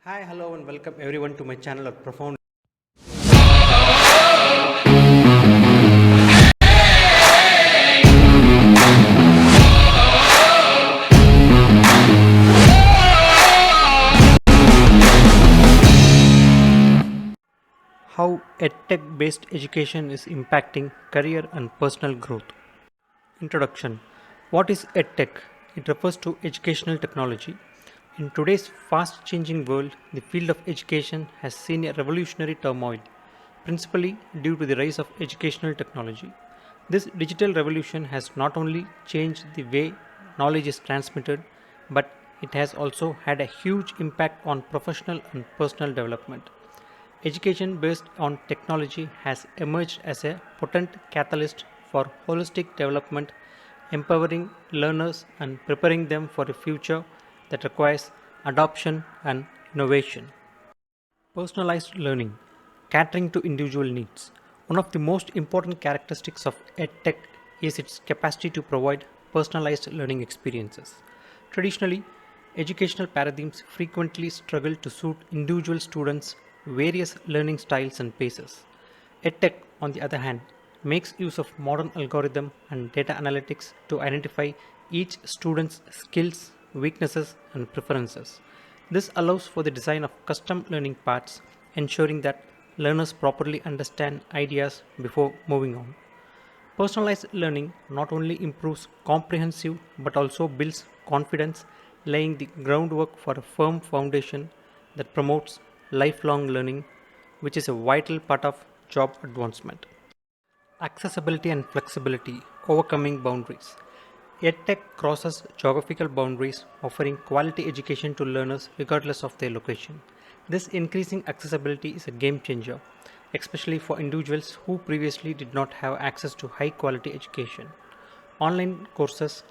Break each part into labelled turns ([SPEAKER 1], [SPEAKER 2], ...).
[SPEAKER 1] Hi, hello, and welcome everyone to my channel of Profound. How EdTech based education is impacting career and personal growth. Introduction. What is EdTech? It refers to educational technology. In today's fast changing world, the field of education has seen a revolutionary turmoil, principally due to the rise of educational technology. This digital revolution has not only changed the way knowledge is transmitted, but it has also had a huge impact on professional and personal development. Education based on technology has emerged as a potent catalyst for holistic development, empowering learners and preparing them for a future that requires adoption and innovation. Personalized learning, catering to individual needs. One of the most important characteristics of EdTech is its capacity to provide personalized learning experiences. Traditionally, educational paradigms frequently struggle to suit individual students' various learning styles and paces. EdTech, on the other hand, makes use of modern algorithm and data analytics to identify each student's skills, weaknesses, and preferences. This allows for the design of custom learning paths, ensuring that learners properly understand ideas before moving on. Personalized learning not only improves comprehensive but also builds confidence, laying the groundwork for a firm foundation that promotes lifelong learning, which is a vital part of job advancement. Accessibility and flexibility, overcoming boundaries. EdTech crosses geographical boundaries, offering quality education to learners regardless of their location. This increasing accessibility is a game changer, especially for individuals who previously did not have access to high quality education. Online courses,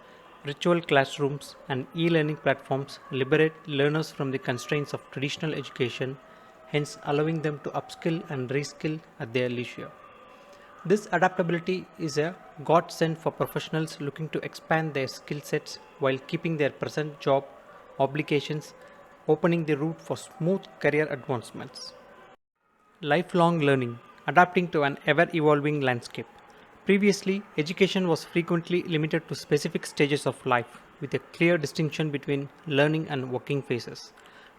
[SPEAKER 1] virtual classrooms, and e learning platforms liberate learners from the constraints of traditional education, hence allowing them to upskill and reskill at their leisure. This adaptability is a godsend for professionals looking to expand their skill sets while keeping their present job obligations, opening the route for smooth career advancements. Lifelong learning, adapting to an ever evolving landscape. Previously, education was frequently limited to specific stages of life, with a clear distinction between learning and working phases.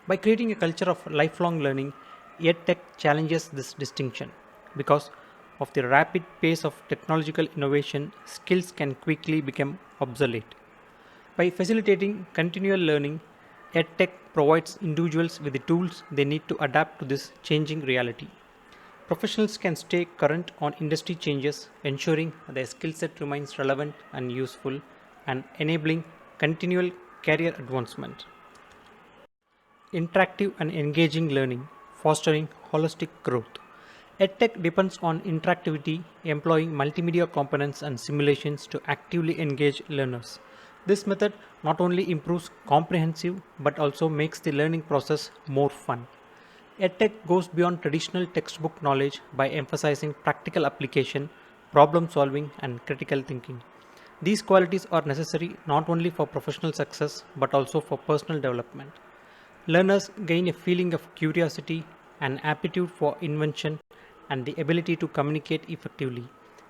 [SPEAKER 1] By creating a culture of lifelong learning, EdTech challenges this distinction because of the rapid pace of technological innovation, skills can quickly become obsolete. By facilitating continual learning, EdTech provides individuals with the tools they need to adapt to this changing reality. Professionals can stay current on industry changes, ensuring their skill set remains relevant and useful, and enabling continual career advancement. Interactive and engaging learning, fostering holistic growth. EdTech depends on interactivity, employing multimedia components and simulations to actively engage learners. This method not only improves comprehensive but also makes the learning process more fun. EdTech goes beyond traditional textbook knowledge by emphasizing practical application, problem solving, and critical thinking. These qualities are necessary not only for professional success but also for personal development. Learners gain a feeling of curiosity, an aptitude for invention, and the ability to communicate effectively,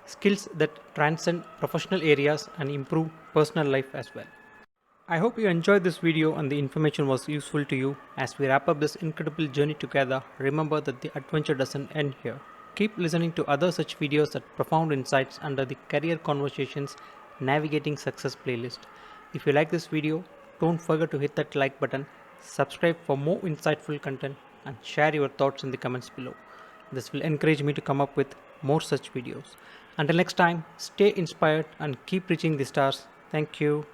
[SPEAKER 1] skills that transcend professional areas and improve personal life as well. I hope you enjoyed this video and the information was useful to you. As we wrap up this incredible journey together, remember that the adventure doesn't end here. Keep listening to other such videos at Profound Insights under the Career Conversations Navigating Success playlist. If you like this video, don't forget to hit that like button, subscribe for more insightful content, and share your thoughts in the comments below. This will encourage me to come up with more such videos. Until next time, stay inspired and keep reaching the stars. Thank you.